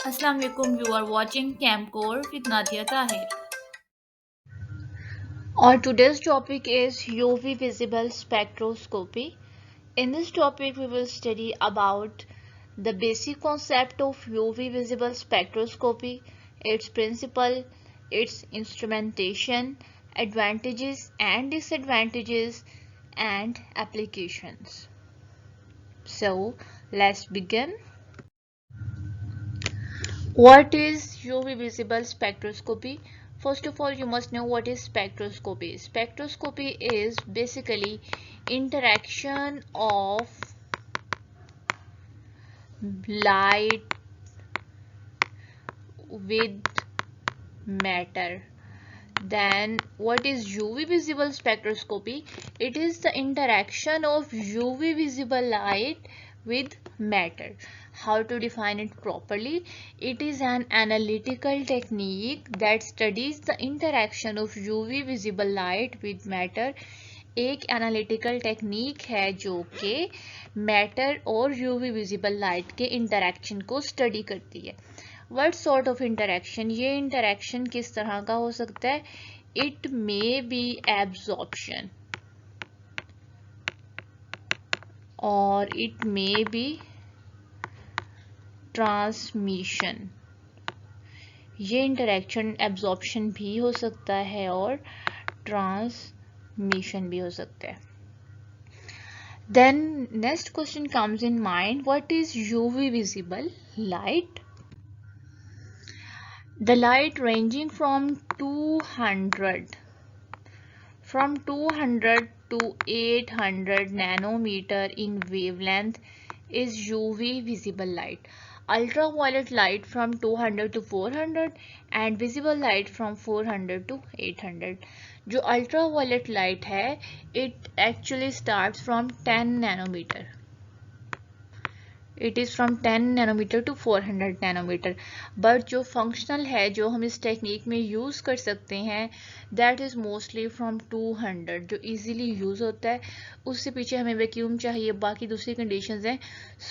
Assalamu alaikum. You are watching Camcore with Nadia Tahir. Our today's topic is UV visible spectroscopy. In this topic, we will study about the basic concept of UV visible spectroscopy, its principle, its instrumentation, advantages and disadvantages, and applications. So, let's begin. What is UV visible spectroscopy? First of all, you must know what is spectroscopy. Spectroscopy is basically interaction of light with matter. Then what is UV visible spectroscopy? It is the interaction of UV visible light with matter. How to define it properly? It is an analytical technique that studies the interaction of UV visible light with matter. एक analytical technique है जो कि matter और UV visible light के interaction को study करती है. What sort of interaction? ये इंटरेक्शन किस तरह का हो सकता है? It may be absorption or it may be transmission. ये इंटरेक्शन एब्जॉर्प्शन भी हो सकता है और ट्रांसमिशन भी हो सकता है. Then next question comes in mind, what is UV visible light? The light ranging from 200 to 800 nanometer in wavelength is UV visible light. Ultraviolet light from 200 to 400 and visible light from 400 to 800. जो ultraviolet light है, it actually starts from 10 nanometer. It is from 10 nanometre to 400 nanometre. But जो functional है जो हम इस technique में use कर सकते हैं दैट इज़ मोस्टली फ्रॉम 200 जो इजीली यूज़ होता है. उससे पीछे हमें वैक्यूम चाहिए, बाकी दूसरी कंडीशंस हैं.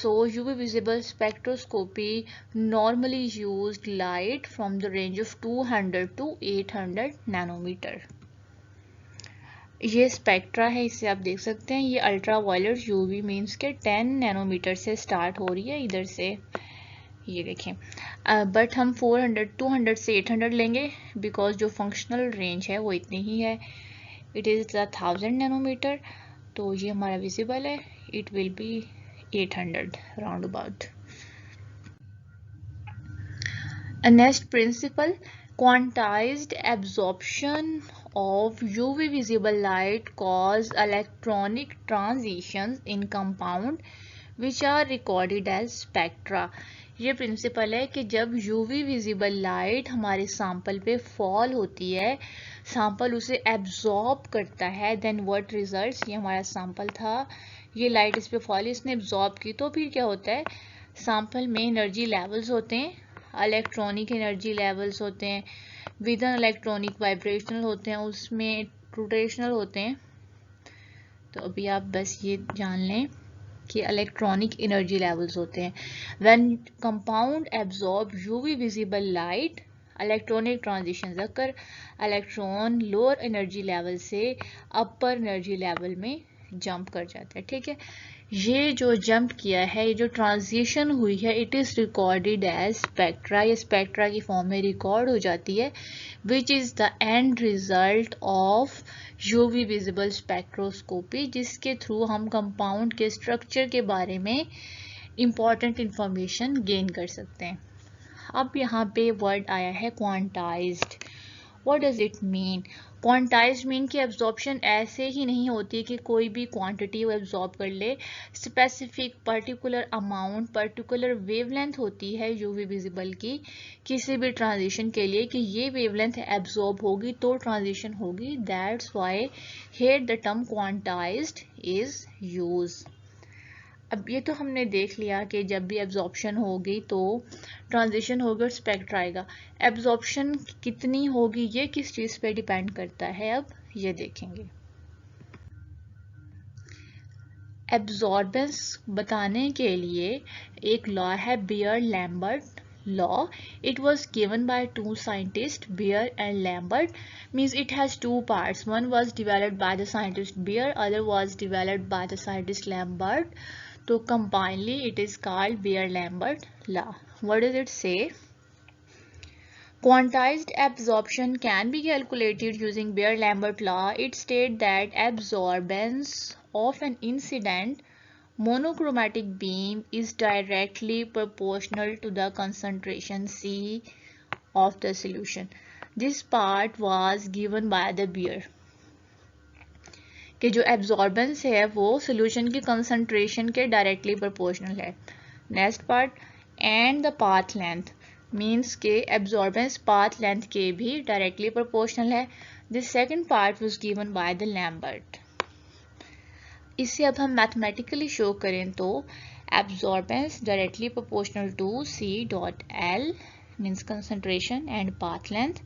So UV visible spectroscopy normally used light from the range of 200 to 800 nanometre. ये स्पेक्ट्रा है, इसे आप देख सकते हैं. ये अल्ट्रा वायलेट यूवी मीन्स के 10 नैनोमीटर से स्टार्ट हो रही है इधर से, ये देखें. बट हम 400 200 से 800 लेंगे बिकॉज जो फंक्शनल रेंज है वो इतनी ही है. It is 1000 nanometre. तो ये हमारा विजिबल है. It will be 800 round about. Next principle, quantized absorption of UV visible light cause electronic transitions in compound which are recorded as spectra. ये प्रिंसिपल है कि जब UV विजिबल लाइट हमारे sample पे फॉल होती है, सैंपल उसे एब्जॉर्ब करता है, देन व्हाट रिजल्ट्स. ये हमारा सैंपल था, ये लाइट इस पे फॉल, इसने एब्जॉर्ब की, तो फिर क्या होता है, सैंपल में एनर्जी लेवल्स होते हैं, इलेक्ट्रॉनिक एनर्जी लेवल्स होते हैं, विद एन इलेक्ट्रॉनिक वाइब्रेशनल होते हैं, उसमें रोटेशनल होते हैं. तो अभी आप बस ये जान लें कि इलेक्ट्रॉनिक एनर्जी लेवल्स होते हैं. When compound absorb UV visible light, electronic transition occur, electron lower energy level से अपर एनर्जी लेवल में जंप कर जाता है. ठीक है, ये जो जंप किया है, ये जो ट्रांजिशन हुई है, it is recorded as spectra. ये स्पेक्ट्रा की फॉर्म में रिकॉर्ड हो जाती है, which is the end result of UV visible spectroscopy, जिसके थ्रू हम कंपाउंड के स्ट्रक्चर के बारे में इंपॉर्टेंट इंफॉर्मेशन गेन कर सकते हैं. अब यहाँ पे वर्ड आया है quantized. What does it mean? Quantized mean कि एब्जॉर्प्शन ऐसे ही नहीं होती कि कोई भी क्वांटिटी वो एब्जॉर्ब कर ले. Specific particular amount, particular wavelength होती है यूवी विजिबल की किसी भी ट्रांजिशन के लिए कि ये वेवलेंथ एब्जॉर्ब होगी तो ट्रांजिशन होगी. That's why here the term quantized is used. अब ये तो हमने देख लिया कि जब भी एब्जॉर्प्शन होगी तो ट्रांजिशन होगी और स्पेक्ट्रा आएगा. एब्जॉर्प्शन कितनी होगी ये किस चीज़ पे डिपेंड करता है, अब ये देखेंगे. एब्जॉर्बेंस बताने के लिए एक लॉ है Beer Lambert law. It was given by two scientists, Beer and Lambert. Means it has two parts. One was developed by the scientist Beer, other was developed by the scientist Lambert. So combinedly it is called Beer-Lambert law. What does it say? Quantized absorption can be calculated using Beer-Lambert law. It states that absorbance of an incident monochromatic beam is directly proportional to the concentration C of the solution. This part was given by the Beer कि जो absorbance है वो solution की concentration के directly proportional है. Next part, and the path length means के absorbance path length के भी डायरेक्टली प्रोपोर्शनल है. This second part was given by the Lambert. इसे अब हम मैथमेटिकली शो करें तो absorbance directly proportional to C dot L means concentration and path length.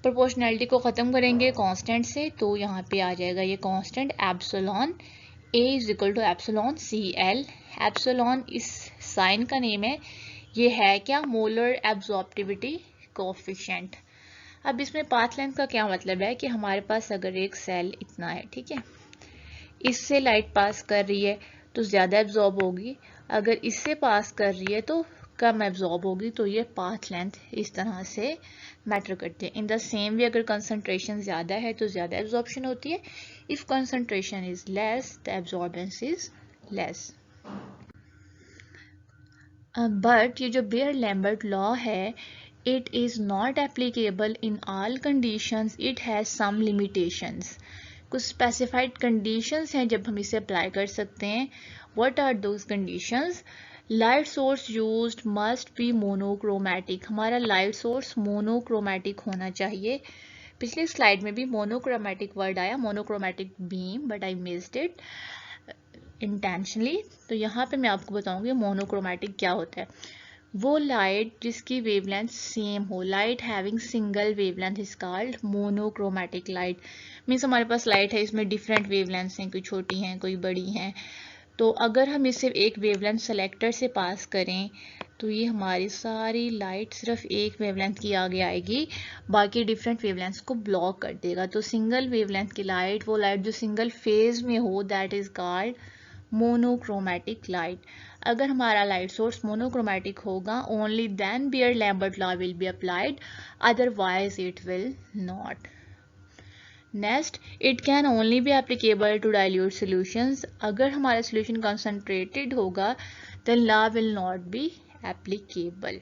Proportionality को ख़त्म करेंगे कांस्टेंट से तो यहाँ पे आ जाएगा ये constant epsilon A is equal to epsilon C L. Epsilon इस साइन का नेम है. ये है क्या? Molar absorptivity coefficient. अब इसमें पाथ लेंथ का क्या मतलब है कि हमारे पास अगर एक सेल इतना है, ठीक है, इससे लाइट पास कर रही है तो ज़्यादा एब्जॉर्ब होगी, अगर इससे पास कर रही है तो कम एब्जॉर्ब होगी. तो ये पाथ लेंथ इस तरह से मैटर करते हैं. इन द सेम वे अगर कंसंट्रेशन ज़्यादा है तो ज़्यादा एब्जॉर्प्शन होती है. If concentration is less the absorbance is less. But ये जो बेयर-लैम्बर्ट लॉ है it is not applicable in all conditions. It has some limitations. कुछ स्पेसिफाइड कंडीशंस हैं जब हम इसे अप्लाई कर सकते हैं. What are those conditions? Light source used must be monochromatic. हमारा लाइट सोर्स मोनोक्रोमैटिक होना चाहिए. पिछली स्लाइड में भी मोनोक्रोमैटिक वर्ड आया, monochromatic beam, but I missed it intentionally. तो यहाँ पे मैं आपको बताऊंगी मोनोक्रोमैटिक क्या होता है. वो लाइट जिसकी वेवलेंथ सेम हो. Light having single wavelength is called monochromatic light. Means हमारे पास लाइट है, इसमें डिफरेंट वेवलेंथ्स हैं, कोई छोटी हैं कोई बड़ी हैं. तो अगर हम इसे एक वेवलेंथ सेलेक्टर से पास करें तो ये हमारी सारी लाइट सिर्फ एक वेवलेंथ की आगे आएगी, बाकी डिफरेंट वेवलेंथ्स को ब्लॉक कर देगा. तो सिंगल वेवलेंथ की लाइट, वो लाइट जो सिंगल फेज में हो, that is called monochromatic light. अगर हमारा लाइट सोर्स मोनोक्रोमैटिक होगा only then Beer Lambert law will be applied, otherwise it will not. Next, it can only be applicable to dilute solutions. अगर हमारा solution concentrated होगा then law will not be applicable.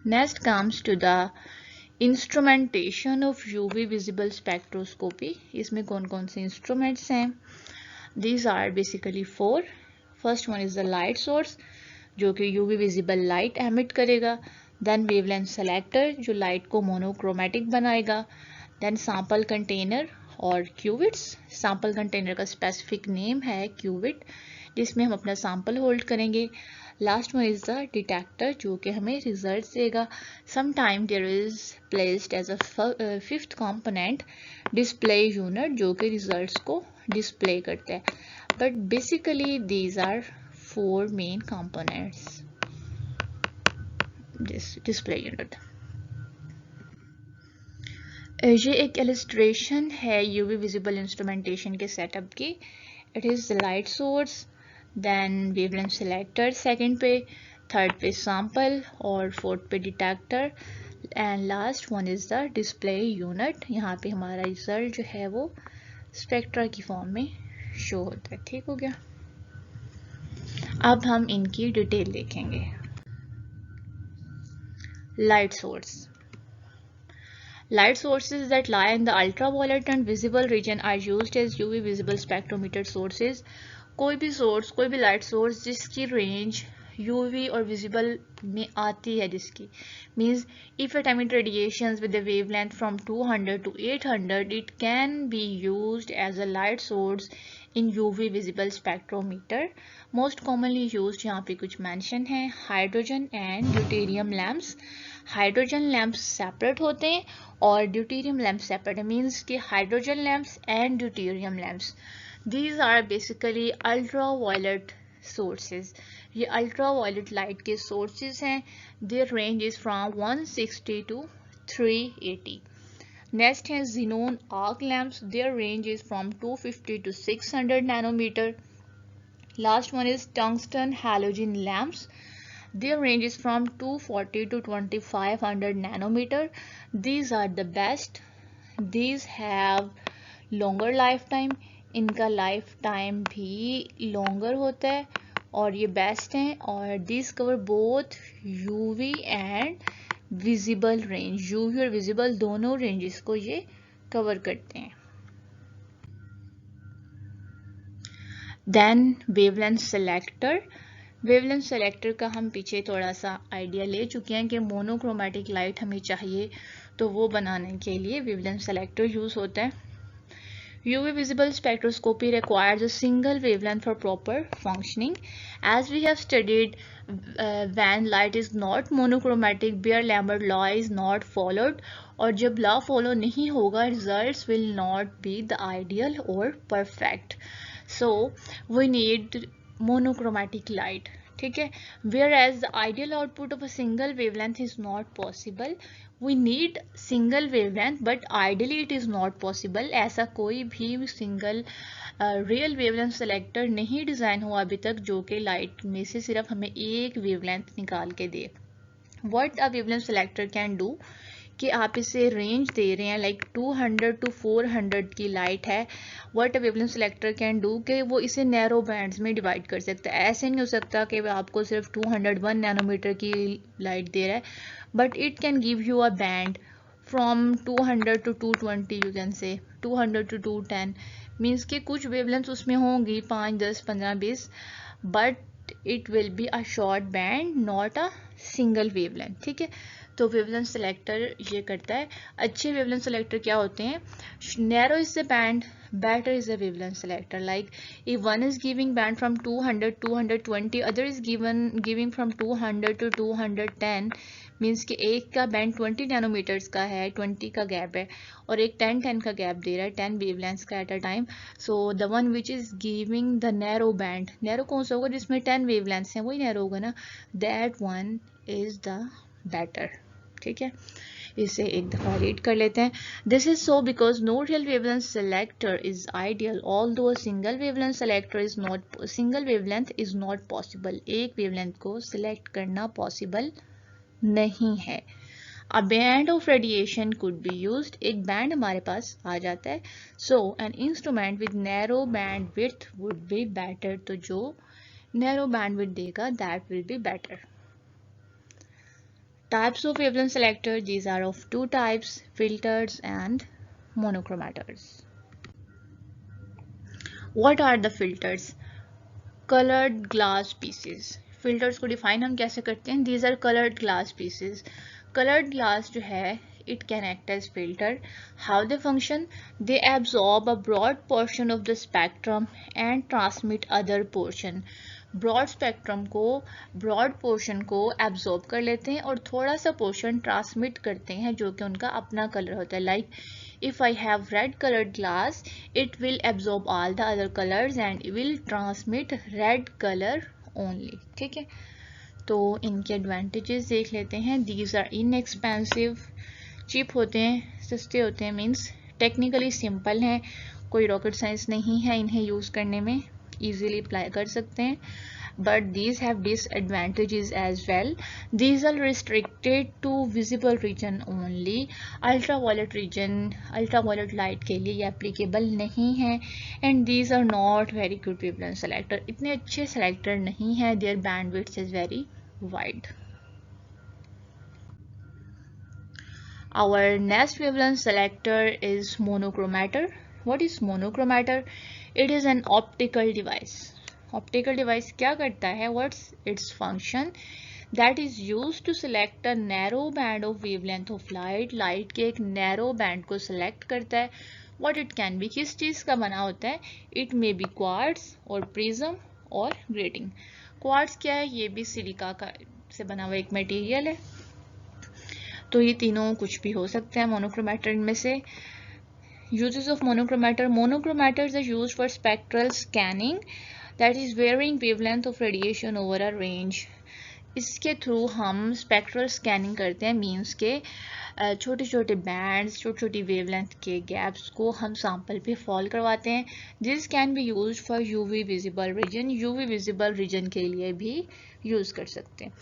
Next comes to the instrumentation of UV visible spectroscopy. इसमें कौन कौन से instruments हैं? These are basically four. First one is the light source जो कि UV visible light emit करेगा. Then wavelength selector जो light को monochromatic बनाएगा. Then sample container और qubits. sample container का specific name है qubit जिसमें हम अपना sample hold करेंगे. Last one is the detector जो कि हमें results देगा. Sometime there is placed as a fifth component display unit जो कि results को display करते हैं. But basically these are four main components. This display unit. ये एक illustration है UV visible instrumentation के setup की. It is the light source, then wavelength selector second पे, third पे sample और fourth पे detector and last one is the display unit. यहाँ पे हमारा result जो है वो स्पेक्ट्रा की फॉर्म में शो होता है. ठीक हो गया. अब हम इनकी डिटेल देखेंगे. Light source. Light sources that lie in the ultraviolet and visible region are used as UV visible spectrometer sources. कोई भी सोर्स, कोई भी लाइट सोर्स जिसकी रेंज UV और visible में आती है, जिसकी means if it emit radiations with a wavelength from 200 to 800, it can be used as a light source in UV visible spectrometer. Most commonly used यहाँ पे कुछ mention है, hydrogen and deuterium lamps. Hydrogen lamps separate होते हैं और deuterium lamps separate है. Means कि hydrogen lamps and deuterium lamps, these are basically ultraviolet sources, ये अल्ट्रा वायलेट लाइट के सोर्सेज हैं. Their range is from 160 to 380. Next है xenon arc lamps. Their range is from 250 to 600 nanometer. Last one is tungsten halogen lamps. Their range is from 240 to 2500 nanometer. These are the best. These have longer lifetime. इनका life time भी longer होता है और ये best हैं. और these cover both UV and visible range. UV और visible दोनों रेंजेस को ये कवर करते हैं. Then wavelength selector. Wavelength selector का हम पीछे थोड़ा सा आइडिया ले चुके हैं कि मोनोक्रोमेटिक लाइट हमें चाहिए तो वो बनाने के लिए वेवलेंथ सेलेक्टर यूज होता है. UV visible spectroscopy requires a single wavelength for proper functioning. As we have studied, when light is not monochromatic, Beer-Lambert law is not followed. और जब law follow नहीं होगा, results will not be the ideal or perfect. So we need monochromatic light. ठीक है. Whereas the ideal output of a single wavelength is not possible. We need single wavelength but ideally it is not possible. ऐसा कोई भी single real wavelength selector नहीं design हुआ अभी तक जो कि लाइट में से सिर्फ हमें एक वेवलेंथ निकाल के दे. What a wavelength selector can do कि आप इसे रेंज दे रहे हैं लाइक 200 to 400 की लाइट है. What a wavelength selector can do कि वो इसे नैरो बैंड्स में डिवाइड कर सकता है. ऐसे नहीं हो सकता कि आपको सिर्फ 201 नैनोमीटर की लाइट दे रहा है, but it can give you a banned from 200 to 220. You can say 200 to 210 means कि कुछ वेवलेंथ उसमें होंगी 5, 10, 15, 20, but it will be a short band, not a single wavelength. ठीक है. तो वेवलेंथ सेलेक्टर ये करता है. अच्छे वेवलेंथ सेलेक्टर क्या होते हैं? Narrow is the band, better is a wavelength selector. Like if one is giving band from 200 220, other is giving from 200 to 210, means कि एक का बैंड 20 नैनोमीटर्स का है, 20 का गैप है, और एक 10 का गैप दे रहा है, 10 वेवलेंथ्स का at a time. So the one which is giving the narrow band, narrow कौन सा होगा? जिसमें 10 वेवलेंथ्स हैं वही नैरो होगा ना. That one is the better. ठीक है. इसे एक दफ़ा रीड कर लेते हैं. This is so because no real wavelength selector is ideal although a single wavelength selector is not, single wavelength is not possible. एक वेवलेंथ को सिलेक्ट करना पॉसिबल नहीं है. A band of radiation could be used. एक band हमारे पास आ जाता है. So an instrument with narrow bandwidth would be better. तो जो नैरो बैंड विड्थ देगा that will be better. Types of wavelength selector, these are of two types, filters and monochromators. What are the filters? Colored glass pieces. Filters को define हम कैसे करते हैं? These are colored glass pieces. Colored glass जो है it can act as filter. How they function? They absorb a broad portion of the spectrum and transmit other portion. Broad spectrum को, broad portion को absorb कर लेते हैं और थोड़ा सा पोर्शन ट्रांसमिट करते हैं जो कि उनका अपना कलर होता है. Like if I have read coloured glass, it will absorb all the other colours and will transmit red colour only. ठीक है. तो इनके एडवांटेजेस देख लेते हैं. दीज आर इनएक्सपेंसिव, चीप होते हैं, सस्ते होते हैं, मीन्स टेक्निकली सिंपल हैं, कोई रॉकेट साइंस नहीं है इन्हें यूज़ करने में, easily apply कर सकते हैं. But these have disadvantages as well. These are restricted to visible region only. Ultraviolet region, ultraviolet light के लिए ये applicable नहीं है. And these are not very good wavelength selector. इतने अच्छे selector नहीं है. Their bandwidth is very wide. Our next wavelength selector is monochromator. What is monochromator? It is an optical device. Optical device क्या करता है? What's its function? That is used to select a narrow band of wavelength of light. Light के एक narrow band को select करता है. What it can be? किस चीज़ का बना होता है? It may be quartz और prism और grating. Quartz क्या है? ये भी सिलिका का से बना हुआ एक मटेरियल है. तो ये तीनों कुछ भी हो सकते हैं मोनोक्रोमेटर इनमें से. Uses of monochromator. Monochromators are used for spectral scanning. that is varying wavelength of radiation over a range. इसके थ्रू हम स्पेक्ट्रल स्कैनिंग करते हैं, मीन्स के छोटे छोटे बैंड्स, छोटी छोटी वेवलेंथ के गैप्स को हम सैंपल पे फॉल करवाते हैं. This can be use for UV visible region. UV visible region के लिए भी यूज कर सकते हैं.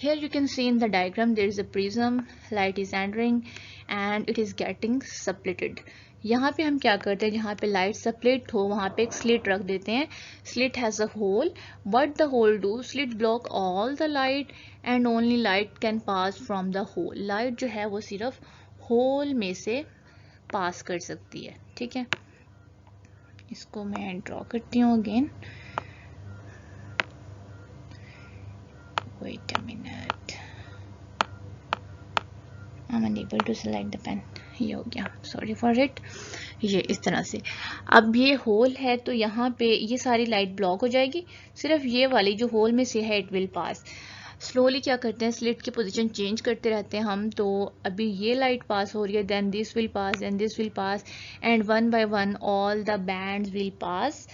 Here you can see in the diagram there is a prism, light is entering and it is getting splitted. यहाँ पे हम क्या करते हैं, जहाँ पे लाइट स्प्लिट हो वहाँ पे एक स्लिट रख देते हैं. Slit has a hole. What the hole do, slit block all the light and only light can pass from the hole. Light जो है वो सिर्फ होल में से पास कर सकती है. ठीक है, इसको मैं ड्रॉ करती हूँ again. Wait a minute. I'm unable to select the pen. ये हो गया, सॉरी फॉर इट. ये इस तरह से. अब ये होल है तो यहाँ पे ये सारी लाइट ब्लॉक हो जाएगी. सिर्फ ये वाली जो होल में से है इट विल पास. स्लोली क्या करते हैं, स्लिट की पोजीशन चेंज करते रहते हैं हम. तो अभी ये लाइट पास हो रही है, then this will pass, then this will pass and one by one all the bands will pass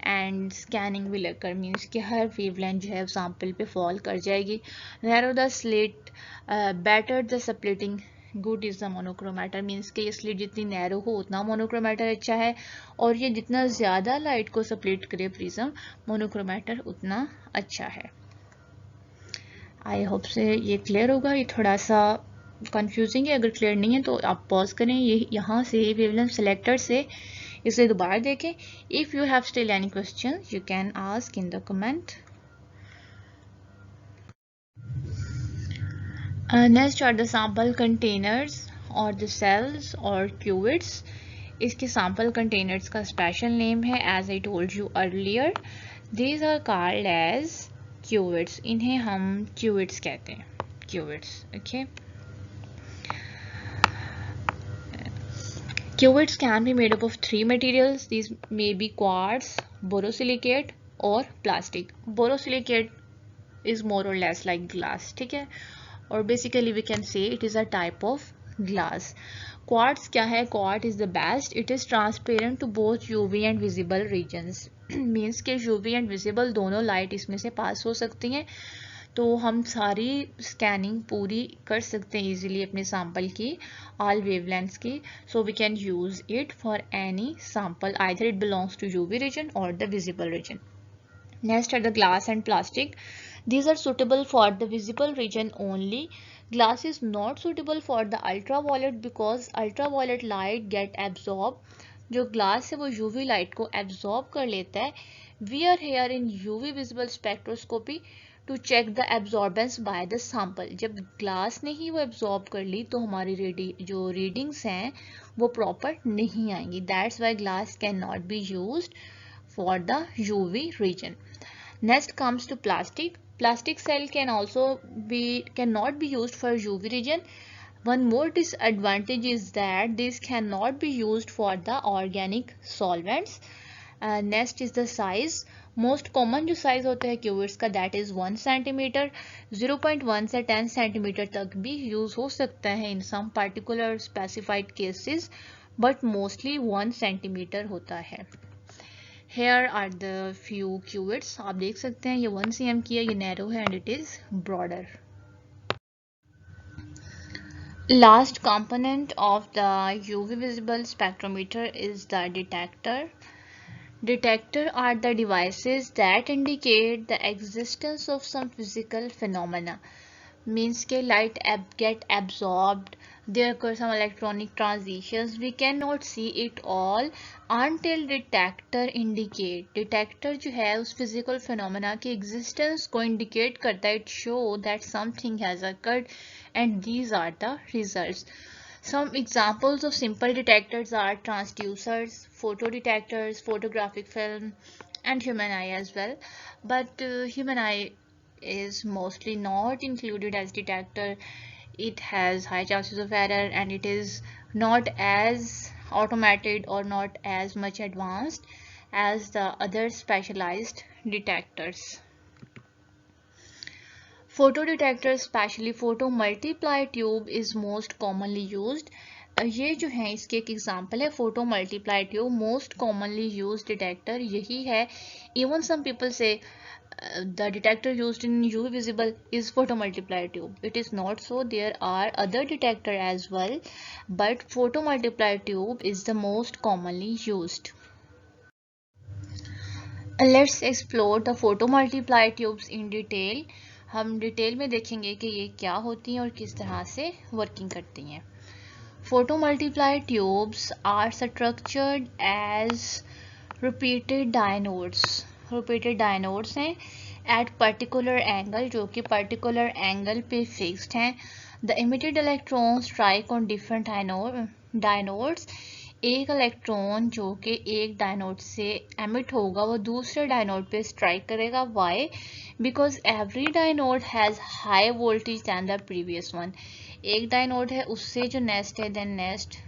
and scanning will occur. Means कि हर वेवलेंथ जो है सैंपल पे फॉल कर जाएगी. Narrow the slit, better the splitting, good is the monochromator. Means कि ये slit जितनी नैरो हो उतना मोनोक्रोमेटर अच्छा है, और ये जितना ज़्यादा लाइट को स्प्लिट करे प्रिज्म मोनोक्रोमेटर उतना अच्छा है. आई होप से ये क्लियर होगा. ये थोड़ा सा कंफ्यूजिंग है, अगर क्लियर नहीं है तो आप पॉज करें. ये यहाँ से वेवलेंथ सेलेक्टर से इसे दोबारा देखें. If you have still any question you can ask in the comment. Next are the sample containers और द सेल्स और क्यूबिट्स. इसके सैंपल कंटेनर्स का स्पेशल नेम है, as I told you earlier, these are called as cuvettes. इन्हें हम cuvettes कहते हैं, cuvettes. Okay, Qubits can be made up of three materials. These may be quartz, borosilicate और plastic. Borosilicate is more or less like glass. ठीक है, और basically we can say it is a type of glass. Quartz क्या है? Quartz is the best. It is transparent to both UV and visible regions. Means के UV and visible दोनों light इसमें से पास हो सकती हैं, तो हम सारी स्कैनिंग पूरी कर सकते हैं इजीली अपने सैंपल की, ऑल वेवलेंथ्स की. So we can use it for any sample, either it belongs to UV region or the visible region. Next are the glass and plastic. These are suitable for the visible region only. Glass is not suitable for the ultraviolet because ultraviolet light get absorbed. जो glass है वो UV light को absorb कर लेता है. We are here in UV visible spectroscopy to check the absorbance by the sample. जब glass ने ही वो एब्जॉर्ब कर ली तो हमारी जो रीडिंग्स हैं वो प्रॉपर नहीं आएंगी. That's why glass cannot be used for the UV region. Next comes to plastic. Plastic cell cannot be used for UV region. One more disadvantage is that this cannot be used for the organic solvents. Next is the size. Most common जो size होता है qubits का that is 1 centimetre. 0.1 से 10 centimetre तक भी use हो सकता है in some particular specified cases, but mostly 1 centimetre होता है. Here are the few cuvettes. आप देख सकते हैं ये 1 cm की है, ये नैरो है and it is broader. Last component of the UV visible spectrometer is the detector. Detectors are the devices that indicate the existence of some physical phenomena. Means के light get absorbed, there occur some electronic transitions, we cannot see it all until detector indicate. Detector जो है उस physical phenomena की existence को indicate करता है. It show that something has occurred and these are the results. Some examples of simple detectors are transducers, photodetectors, photographic film, and human eye as well. But human eye is mostly not included as detector. It has high chances of error and it is not as automated or not as much advanced as the other specialized detectors. Photodetector, especially photo multiply tube, is most commonly used. ये जो है इसके एक example है photo multiply tube, most commonly used detector यही है. Even some people से the detector used in UV visible is photomultiply tube. It is not so. There are other detector as well, but photomultiply tube is the most commonly used. Let's explore the photomultiply tubes in detail. हम detail में देखेंगे कि ये क्या होती हैं और किस तरह से वर्किंग करती हैं. Photomultiply tubes are structured as repeated diodes. Repeated diodes हैं at particular angle, जो कि particular angle पे fixed हैं. The emitted electrons strike on different diodes. एक इलेक्ट्रॉन जो कि एक डायनोड से एमिट होगा वो दूसरे डायनोड पे स्ट्राइक करेगा. Why? Because every dynode has high voltage than the previous one. एक डायनोड है उससे जो नेक्स्ट है देन नेक्स्ट.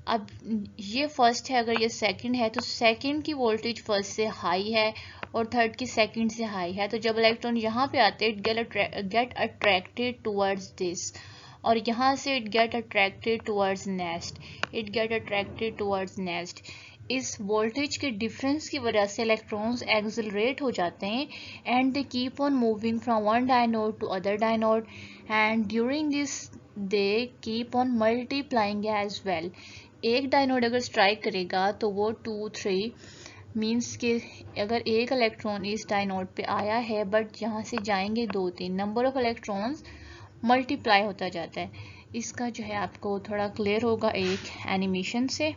अब ये फर्स्ट है, अगर ये सेकंड है तो सेकंड की वोल्टेज फर्स्ट से हाई है और थर्ड की सेकंड से हाई है. तो जब इलेक्ट्रॉन यहाँ पे आते हैं it get attracted towards this, और यहाँ से it get attracted towards next, it get attracted towards next. इस वोल्टेज के डिफरेंस की वजह से इलेक्ट्रॉन्स एक्सेलरेट हो जाते हैं and they keep on moving from one dynode to other dynode and during this they keep on multiplying as well. एक dynode अगर स्ट्राइक करेगा तो वो 2, 3 मीन्स कि अगर एक इलेक्ट्रॉन इस डायनोड पे आया है बट यहाँ से जाएंगे 2, 3, नंबर ऑफ इलेक्ट्रॉन्स मल्टीप्लाई होता जाता है. इसका जो है आपको थोड़ा क्लियर होगा एक एनिमेशन से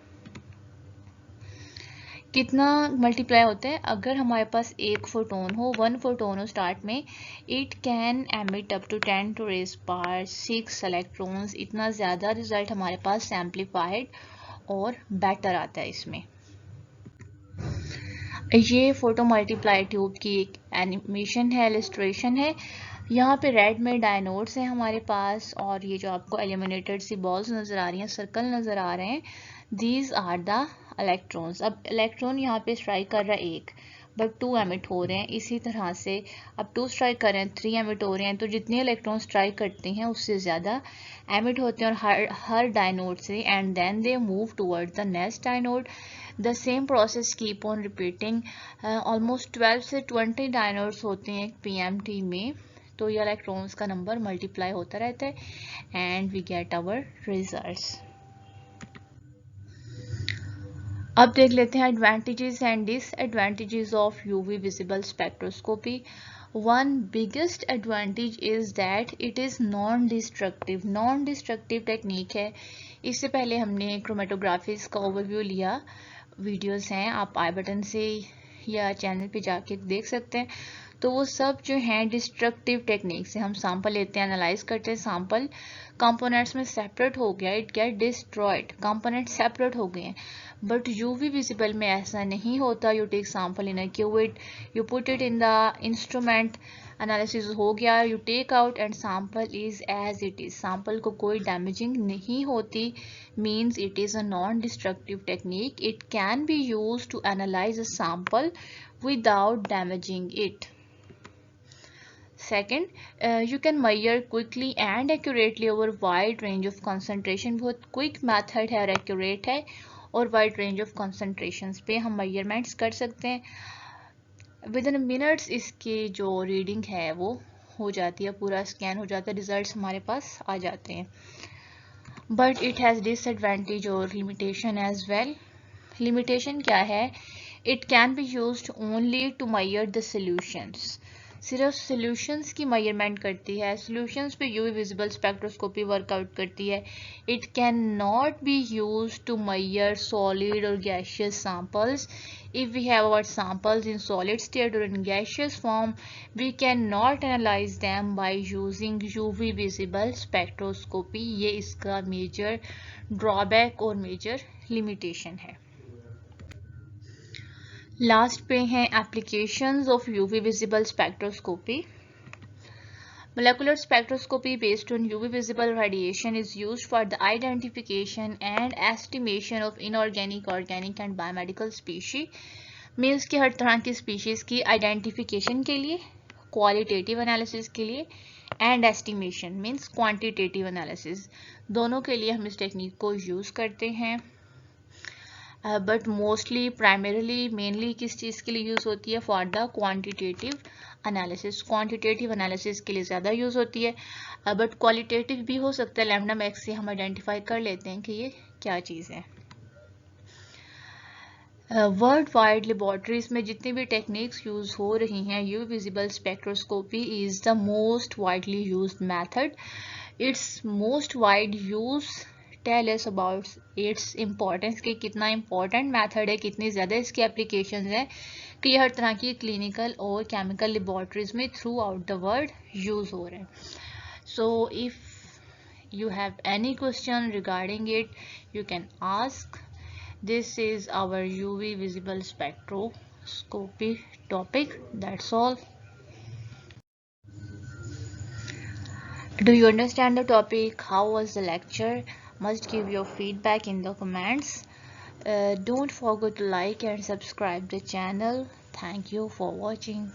कितना मल्टीप्लाई होता है. अगर हमारे पास एक फोटोन हो, 1 फोटोन हो स्टार्ट में, it can emit up to 10 to raise power 6 electrons. इतना ज़्यादा रिजल्ट हमारे पास एम्पलीफाइड और बेटर आता है इसमें. ये फोटो मल्टीप्लाई ट्यूब की एक एनिमेशन है, इलस्ट्रेशन है. यहाँ पे रेड में डायनोड्स हैं हमारे पास और ये जो आपको एल्यूमिनेटेड सी बॉल्स नज़र आ रही हैं, सर्कल नज़र आ रहे हैं, दीज आर द इलेक्ट्रॉन्स. अब इलेक्ट्रॉन यहाँ पे स्ट्राइक कर रहा है एक बट 2 एमिट हो रहे हैं. इसी तरह से अब 2 स्ट्राइक कर रहे हैं, 3 एमिट हो रहे हैं. तो जितने इलेक्ट्रॉन स्ट्राइक करते हैं उससे ज़्यादा एमिट होते हैं और हर डायनोड से, and then they move toward the next dynode. The same process keep on repeating. Almost 12 से 20 डायनोड्स होते हैं एक PMT में. तो ये इलेक्ट्रॉन्स का नंबर मल्टीप्लाई होता रहता है and we get our results. अब देख लेते हैं advantages and disadvantages of UV visible spectroscopy. One biggest advantage is that it is non destructive technique है. इससे पहले हमने क्रोमेटोग्राफीज का ओवरव्यू लिया, वीडियोस हैं, आप आई बटन से या चैनल पे जाके देख सकते हैं. तो वो सब जो हैं डिस्ट्रक्टिव टेक्निक से हम सैंपल लेते हैं, एनालाइज करते हैं, सैंपल कंपोनेंट्स में सेपरेट हो गया, it get destroyed, component separate हो गए हैं. बट यूवी विजिबल में ऐसा नहीं होता. You take sample in a cuvette, you put it in the instrument, analysis हो गया, you take out and sample is as it is. Sample को कोई डैमेजिंग नहीं होती, means it is a non destructive technique. It can be use to analyse a sample without damaging it. Second, you can measure quickly and accurately over wide range of concentration. बहुत quick method है और accurate है और wide range of concentrations पे हम measurements कर सकते हैं. Within minutes इसकी जो reading है वो हो जाती है, पूरा scan हो जाता है, results हमारे पास आ जाते हैं. But it has disadvantage और limitation as well. Limitation क्या है? It can be used only to measure the solutions. सिर्फ solutions की measurement करती है, solutions पे UV visible spectroscopy workout करती है. It cannot be used to measure solid or gaseous samples. If we have our samples in solid state or in gaseous form, we cannot analyze them by using UV visible spectroscopy. ये इसका major drawback और major limitation है. Last पे हैं applications of UV visible spectroscopy. Molecular spectroscopy based on UV visible radiation is used for the identification and estimation of inorganic, organic and biomedical species. Means कि हर तरह की species की identification के लिए qualitative analysis के लिए, and estimation means quantitative analysis, दोनों के लिए हम इस टेक्निक को यूज़ करते हैं। बट मोस्टली प्राइमरीली मेनली किस चीज़ के लिए यूज़ होती है? For the quantitative analysis, quantitative analysis के लिए ज़्यादा यूज़ होती है। बट क्वालिटेटिव भी हो सकता है, लैम्डा मैक्स से हम आइडेंटिफाई कर लेते हैं कि ये क्या चीज़ है। वर्ल्ड वाइड लेबॉर्ट्रीज में जितनी भी टेक्निक्स यूज़ हो रही हैं, U visible spectroscopy is the most widely used method. Its most wide use tell us about its importance, कि कितना इम्पोर्टेंट मेथड है, कितनी ज़्यादा इसकी एप्लीकेशंस हैं, कि ये हर तरह की क्लिनिकल और केमिकल लेबॉर्ट्रीज में through out the world use हो रहे हैं। So if you have any question regarding it, you can ask. This is our UV visible spectroscopy topic. That's all. Do you understand the topic? How was the lecture? Must give your feedback in the comments. Don't forget to like and subscribe the channel. Thank you for watching.